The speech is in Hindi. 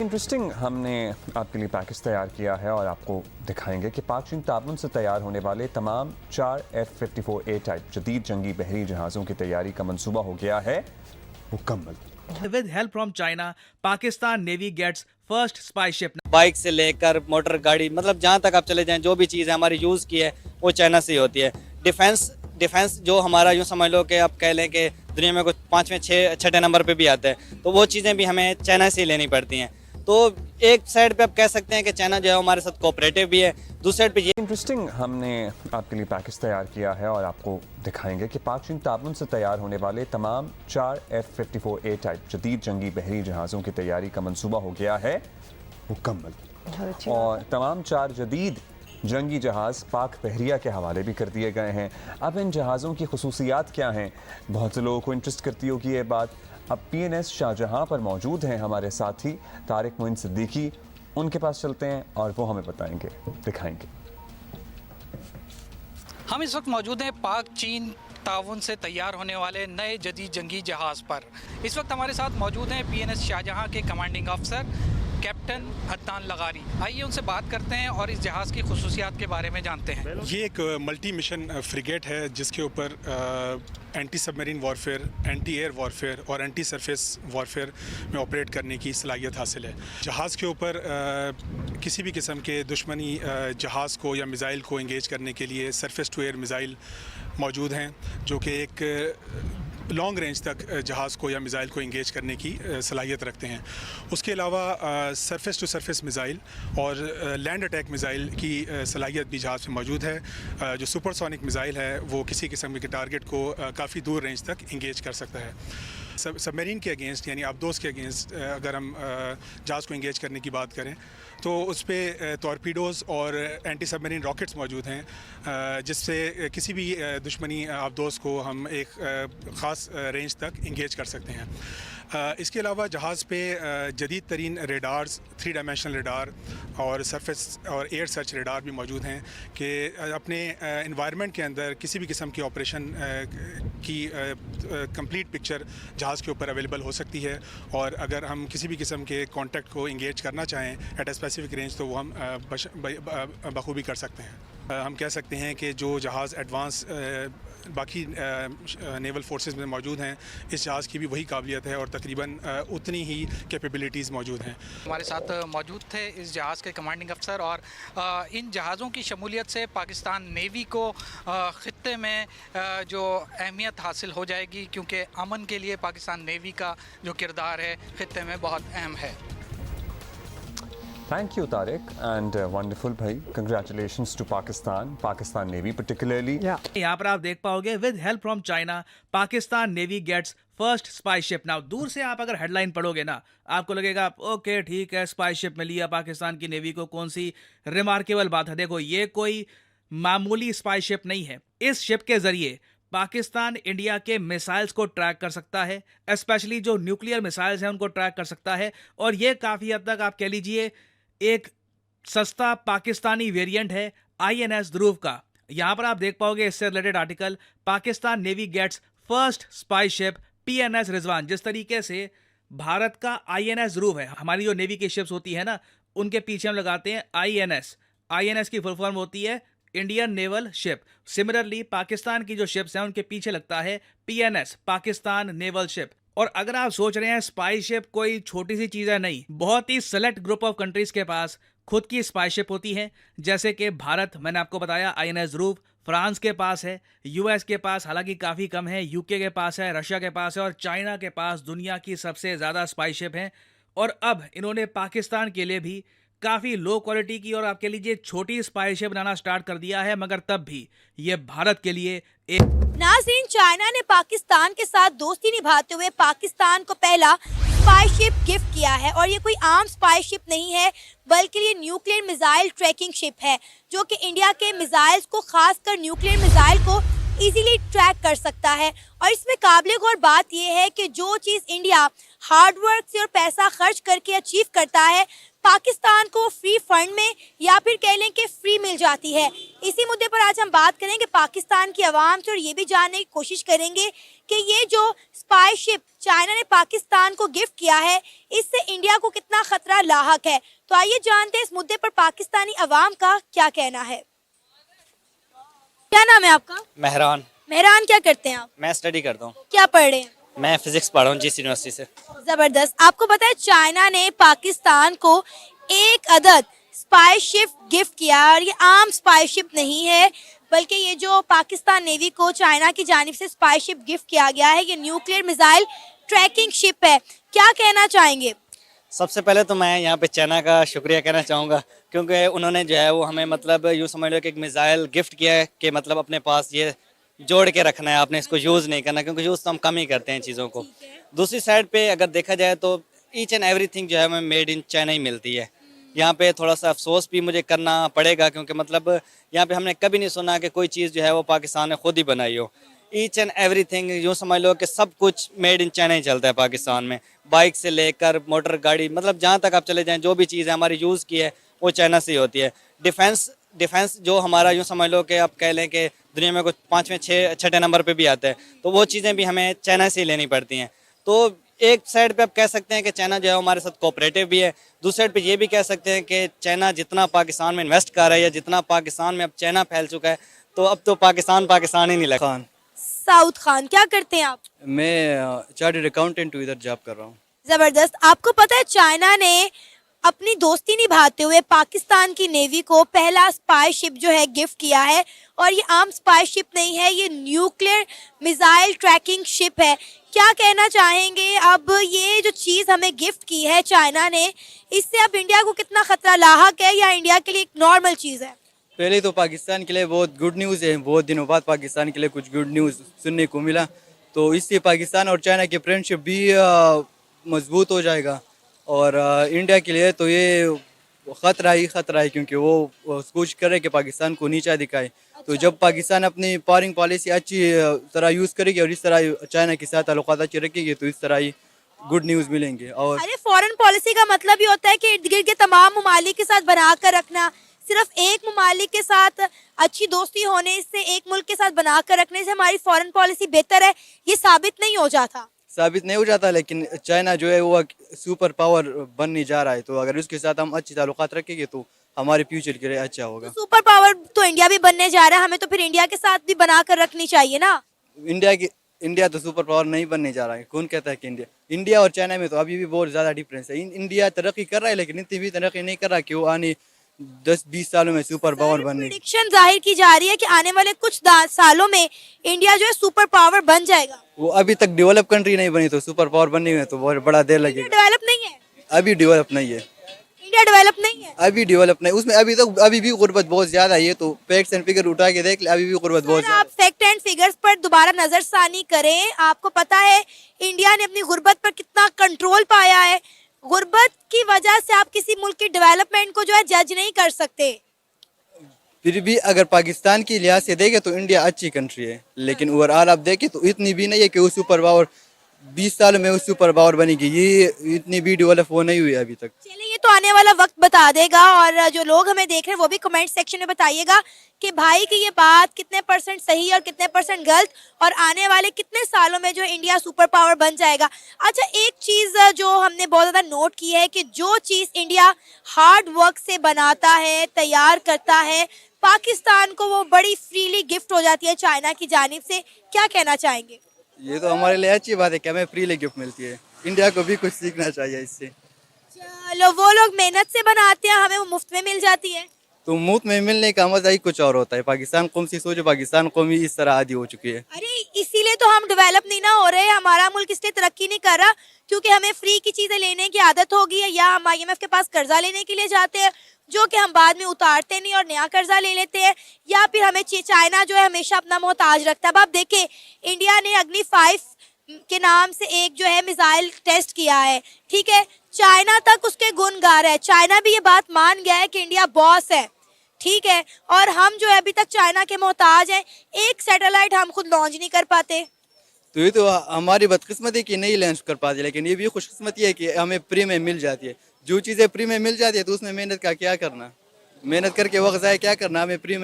इंटरेस्टिंग हमने आपके लिए पैकेज तैयार किया है और आपको दिखाएंगे कि पाक चीन ताबन से तैयार होने वाले तमाम 4 F-54A टाइप जदीद जंगी बहरी जहाज़ों की तैयारी का मंसूबा हो गया है मुकम्मल। With help from China, Pakistan Navy gets first spy ship. Bike से लेकर मोटर गाड़ी, मतलब जहाँ तक आप चले जाएं, जो भी चीज़ है हमारी यूज़ की है वो चाइना से ही होती है। डिफेंस जो हमारा, यूँ समझ लो कि आप कह लें कि दुनिया में कुछ 5वें 6 नंबर पे भी आते हैं, तो वो चीज़ें भी हमें चाइना से ही लेनी पड़ती हैं। तो एक साइड पे आप कह सकते हैं कि चाइना जो है हमारे साथ कोऑपरेटिव भी है, दूसरी साइड पे ये इंटरेस्टिंग हमने आपके लिए पैकेज तैयार किया है और आपको दिखाएंगे कि पाक चीन ताबन से तैयार होने वाले तमाम 4 F-54A टाइप जदीद जंगी बहरी जहाज़ों की तैयारी का मंसूबा हो गया है मुकम्मल। और तमाम 4 जदीद जंगी जहाज़ पाक बहरिया के हवाले भी कर दिए गए हैं। अब इन जहाज़ों की खसूसियात क्या हैं, बहुत से लोगों को इंटरेस्ट करती होगी ये बात। अब PNS शाहजहां पर मौजूद हैं हमारे साथी तारिक मोइन सिद्दीकी, उनके पास चलते हैं और वो हमें बताएंगे, दिखाएंगे। हम इस वक्त मौजूद हैं पाक चीन ताउन से तैयार होने वाले नए जदीद जंगी जहाज़ पर। इस वक्त हमारे साथ मौजूद हैं PNS शाहजहां के कमांडिंग अफसर कैप्टन अदनान लगारी। आइए उनसे बात करते हैं और इस जहाज़ की खुसूसियात के बारे में जानते हैं। ये एक मल्टी मिशन फ्रिगेट है जिसके ऊपर anti submarine warfare, anti air warfare और एंटी सरफेस वॉरफेयर में ऑपरेट करने की सलाहियत हासिल है। जहाज़ के ऊपर किसी भी किस्म के दुश्मनी जहाज़ को या मिज़ाइल को इंगेज करने के लिए सरफेस टू एयर मिज़ाइल मौजूद हैं, जो कि एक लॉन्ग रेंज तक जहाज़ को या मिज़ाइल को इंगेज करने की सलाहियत रखते हैं। उसके अलावा सरफेस टू सरफेस मिज़ाइल और लैंड अटैक मिज़ाइल की सलाहियत भी जहाज़ में मौजूद है। जो सुपरसोनिक मिज़ाइल है वो किसी किस्म के टारगेट को काफ़ी दूर रेंज तक इंगेज कर सकता है। सबमरीन के अगेंस्ट यानी आबदोस के अगेंस्ट अगर हम जहाज़ को इंगेज करने की बात करें तो उस पर टॉर्पीडोज़ और एंटी सबमरीन रॉकेट्स मौजूद हैं, जिससे किसी भी दुश्मनी आबदोस को हम एक ख़ास रेंज तक इंगेज कर सकते हैं। इसके अलावा जहाज़ पे जदीद तरीन रेडार्स, 3 डायमेंशनल रेडार और सरफेस और एयर सर्च रेडार भी मौजूद हैं कि अपने इन्वायरमेंट के अंदर किसी भी किस्म के ऑपरेशन की कंप्लीट पिक्चर जहाज़ के ऊपर अवेलेबल हो सकती है। और अगर हम किसी भी किस्म के कॉन्टैक्ट को इंगेज करना चाहें एट ए स्पेसिफिक रेंज तो वो हम बखूबी कर सकते हैं। हम कह सकते हैं कि जो जहाज़ एडवांस बाकी नेवल फोर्सेस में मौजूद हैं, इस जहाज़ की भी वही काबिलियत है और तकरीबन उतनी ही कैपेबिलिटीज़ मौजूद हैं। हमारे साथ मौजूद थे इस जहाज़ के कमांडिंग अफसर, और इन जहाज़ों की शमूलियत से पाकिस्तान नेवी को ख़ित्ते में जो अहमियत हासिल हो जाएगी, क्योंकि अमन के लिए पाकिस्तान नेवी का जो किरदार है ख़ित्ते में बहुत अहम है। Thank you, Tariq, and wonderful, bhai. Congratulations to Pakistan Navy particularly. यहाँ पर आप देख पाओगे with help from China Pakistan navy gets first spy ship. Now दूर से आप अगर हेडलाइन पढ़ोगे ना, आपको लगेगा ओके ठीक है, स्पाई शिप मिली है पाकिस्तान की नेवी को, कौन सी रिमार्केबल बात है। देखो, ये कोई मामूली स्पाई शिप नहीं है। इस शिप के जरिए पाकिस्तान इंडिया के मिसाइल्स को ट्रैक कर सकता है, स्पेशली जो न्यूक्लियर मिसाइल्स हैं उनको ट्रैक कर सकता है। और ये काफ़ी हद तक आप कह लीजिए एक सस्ता पाकिस्तानी वेरिएंट है INS ध्रुव का। यहां पर आप देख पाओगे इससे related article, Pakistan navy gets first spy ship PNS Rizwan. जिस तरीके से भारत का INS ध्रुव है, हमारी जो नेवी की शिप्स होती है ना, उनके पीछे हम लगाते हैं INS की फुल फॉर्म होती है Indian naval ship. Similarly Pakistan की जो शिप्स हैं उनके पीछे लगता है PNS पाकिस्तान नेवल शिप। और अगर आप सोच रहे हैं स्पाई शिप कोई छोटी सी चीज़ है, नहीं, बहुत ही सेलेक्ट ग्रुप ऑफ कंट्रीज के पास खुद की स्पाई शिप होती है। जैसे कि भारत, मैंने आपको बताया INS ध्रुव, फ्रांस के पास है, US के पास हालांकि काफ़ी कम है, UK के पास है, रशिया के पास है और चाइना के पास दुनिया की सबसे ज़्यादा स्पाई शिप हैं। और अब इन्होंने पाकिस्तान के लिए भी काफ़ी लो क्वालिटी की और आपके लिए छोटी स्पाई शिप बनाना स्टार्ट कर दिया है, मगर तब भी ये भारत के लिए एक नाज़रीन, चाइना ने पाकिस्तान के साथ दोस्ती निभाते हुए पाकिस्तान को पहला स्पाई शिप गिफ्ट किया है। और ये कोई आम स्पाई शिप नहीं है, बल्कि ये न्यूक्लियर मिसाइल ट्रैकिंग शिप है, जो कि इंडिया के मिसाइल्स को, खासकर न्यूक्लियर मिसाइल को इजीली ट्रैक कर सकता है। और इसमें काबिल गौर बात यह है कि जो चीज़ इंडिया हार्डवर्क से और पैसा खर्च करके अचीव करता है, पाकिस्तान को फ्री फंड में या फिर कह लें कि फ्री मिल जाती है। इसी मुद्दे पर आज हम बात करेंगे पाकिस्तान की आवाम से और ये भी जानने की कोशिश करेंगे कि ये जो स्पाई शिप चाइना ने पाकिस्तान को गिफ्ट किया है, इससे इंडिया को कितना खतरा लाहक है। तो आइए जानते हैं इस मुद्दे पर पाकिस्तानी अवाम का क्या कहना है। क्या नाम है आपका? मेहरान। मेहरान, क्या करते हैं आप? मैं स्टडी करता हूँ। क्या पढ़ रहे हैं? मैं फिजिक्स पढ़ रहा हूँ जिस यूनिवर्सिटी से। जबरदस्त। आपको पता है चाइना ने पाकिस्तान को एक अदद स्पाई शिप गिफ्ट किया और ये आम स्पाई शिप नहीं है, बल्कि ये जो पाकिस्तान नेवी को चाइना की जानिब से स्पाई शिप गिफ्ट किया गया है, ये न्यूक्लियर मिसाइल ट्रैकिंग शिप है। क्या कहना चाहेंगे? सबसे पहले तो मैं यहाँ पे चाइना का शुक्रिया कहना चाहूँगा, क्योंकि उन्होंने जो है वो हमें मतलब यूँ समझ लो कि एक मिसाइल गिफ्ट किया है कि मतलब अपने पास ये जोड़ के रखना है, आपने इसको यूज़ नहीं करना, क्योंकि यूज़ तो हम कम ही करते हैं चीज़ों को। दूसरी साइड पे अगर देखा जाए तो ईच एंड एवरीथिंग जो है हमें मेड इन चाइना ही मिलती है। यहाँ पे थोड़ा सा अफसोस भी मुझे करना पड़ेगा, क्योंकि मतलब यहाँ पे हमने कभी नहीं सुना कि कोई चीज़ जो है वो पाकिस्तान ने खुद ही बनाई हो। ईच एंड एवरीथिंग यूँ समझ लो कि सब कुछ मेड इन चाइना ही चलता है पाकिस्तान में, बाइक से लेकर मोटर गाड़ी, मतलब जहाँ तक आप चले जाएँ जो भी चीज़ है हमारी यूज़ की है वो चाइना से ही होती है। डिफेंस जो हमारा यूँ समझ लो कि आप कह लें कि दुनिया में कुछ 5वें 6 नंबर पे भी आता है, तो वो चीज़ें भी हमें चाइना से ही लेनी पड़ती हैं। तो एक साइड पे आप कह सकते हैं कि चाइना जो है हमारे साथ कोऑपरेटिव भी है, दूसरी साइड पे ये भी कह सकते हैं कि चाइना जितना पाकिस्तान में इन्वेस्ट कर रहा है या जितना पाकिस्तान में अब चाइना फैल चुका है, तो अब तो पाकिस्तान ही नहीं लगा। खान। साउथ खान, क्या करते हैं आप? मैं चार्टर्ड अकाउंटेंट हूँ, इधर जॉब कर रहा हूँ। जबरदस्त। आपको पता है चाइना ने अपनी दोस्ती निभाते हुए पाकिस्तान की नेवी को पहला स्पाई शिप जो है गिफ्ट किया है, और ये आम स्पाई शिप नहीं है, ये न्यूक्लियर मिसाइल ट्रैकिंग शिप है। क्या कहना चाहेंगे? अब ये जो चीज़ हमें गिफ्ट की है चाइना ने, इससे अब इंडिया को कितना खतरा लाहक है या इंडिया के लिए एक नॉर्मल चीज़ है? पहले तो पाकिस्तान के लिए बहुत गुड न्यूज़ है, बहुत दिनों बाद पाकिस्तान के लिए कुछ गुड न्यूज़ सुनने को मिला, तो इससे पाकिस्तान और चाइना की फ्रेंडशिप भी मजबूत हो जाएगा। और इंडिया के लिए तो ये ख़तरा है, क्योंकि वो कोशिश कर रहे कि पाकिस्तान को नीचा दिखाए। तो जब पाकिस्तान अपनी पारिंग पॉलिसी अच्छी तरह यूज़ करेगी और इस तरह चाइना के साथ ताल्लुकात अच्छे रखेगी, तो इस तरह ही गुड न्यूज़ मिलेंगे। और अरे फॉरेन पॉलिसी का मतलब ही होता है कि इर्द गिर्द के तमाम ममालिक के साथ बना कर रखना। सिर्फ एक ममालिक के साथ अच्छी दोस्ती होने से, एक मुल्क के साथ बना कर रखने से हमारी फॉरेन पॉलिसी बेहतर है, ये साबित नहीं हो जाता। लेकिन चाइना जो है वो सुपर पावर बनने जा रहा है, तो अगर उसके साथ हम अच्छी ताल्लुकात रखेंगे तो हमारे फ्यूचर के लिए अच्छा होगा। तो सुपर पावर तो इंडिया भी बनने जा रहा है, हमें तो फिर इंडिया के साथ भी बना कर रखनी चाहिए ना। इंडिया तो सुपर पावर नहीं बनने जा रहा है। कौन कहता है कि इंडिया और चाइना में तो अभी भी बहुत ज़्यादा डिफरेंस है। इंडिया तरक्की कर रहा है, लेकिन इतनी भी तरक्की नहीं कर रहा कि वो आने 10-20 सालों में सुपर पावर बनने। प्रेडिक्शन जाहिर की जा रही है कि आने वाले कुछ सालों में इंडिया जो है सुपर पावर बन जाएगा। वो अभी तक डेवलप कंट्री नहीं बनी, तो सुपर पावर बनने में तो बहुत बड़ा देर लगेगा। डेवलप नहीं है, अभी डेवलप नहीं है। इंडिया डेवलप नहीं है, अभी डेवलप नहीं, उसमें अभी भी गुर्बत बहुत ज्यादा है। ये तो फैक्ट्स एंड फिगर उठा के देख ले, अभी भी गुर्बत बहुत आप फैक्ट एंड फिगर्स पर दोबारा नजरसानी करें। आपको पता है इंडिया ने अपनी गुर्बत पर कितना कंट्रोल पाया है। गुर्बत की वजह से आप किसी मुल्क की डेवलपमेंट को जो है जज नहीं कर सकते। फिर भी अगर पाकिस्तान की लिहाज से देखे तो इंडिया अच्छी कंट्री है, लेकिन ओवरऑल आप देखें तो इतनी भी नहीं है कि वो सुपर पावर 20 साल में वो सुपर पावर बनेगी। ये इतनी भी डेवलप वो नहीं हुई अभी तक। चलिए, ये तो आने वाला वक्त बता देगा, और जो लोग हमें देख रहे हैं वो भी कमेंट सेक्शन में बताइएगा कि भाई की ये बात कितने % सही और कितने % गलत, और आने वाले कितने सालों में जो इंडिया सुपर पावर बन जाएगा। अच्छा, एक चीज़ जो हमने बहुत ज़्यादा नोट की है कि जो चीज़ इंडिया हार्ड वर्क से बनाता है, तैयार करता है, पाकिस्तान को वो बड़ी फ्रीली गिफ्ट हो जाती है चाइना की जानिब से। क्या कहना चाहेंगे? ये तो हमारे लिए अच्छी बात है कि हमें फ्रीली गिफ्ट मिलती है। इंडिया को भी कुछ सीखना चाहिए इससे। चलो, वो लोग मेहनत से बनाते हैं, हमें वो मुफ्त में मिल जाती है। तो मुफ्त में मिलने का मजा ही कुछ और होता है। पाकिस्तान कौम सी सोचो, पाकिस्तान कौम ही इस तरह आदी हो चुकी है। अरे इसीलिए तो हम डेवलप नहीं ना हो रहे, हमारा मुल्क इसलिए तरक्की नहीं कर रहा क्योंकि हमें फ्री की चीजें लेने की आदत हो गई है, या हम IMF के पास कर्जा लेने के लिए जाते हैं जो कि हम बाद में उतारते नहीं और नया कर्जा ले लेते हैं, या फिर हमें चाइना जो है हमेशा अपना मोहताज रखता है। अब आप देखें, इंडिया ने अग्नि 5 के नाम से एक जो है मिसाइल टेस्ट किया है, ठीक है, चाइना तक उसके गुण गा रहा है। चाइना भी ये बात मान गया है कि इंडिया बॉस है, ठीक है, और हम जो है अभी तक चाइना के मोहताज हैं, एक सैटेलाइट हम खुद लॉन्च नहीं कर पाते। तो ये तो हमारी बदकिस्मती कि नहीं लॉन्च कर पाती, लेकिन ये भी खुशकिस्मती है कि हमें फ्री में मिल जाती है। जो चीज़ें फ्री में मिल जाती है तो उसमें मेहनत का क्या करना, मेहनत करके वक्त ज़ाया क्या करना, हमें फ्री में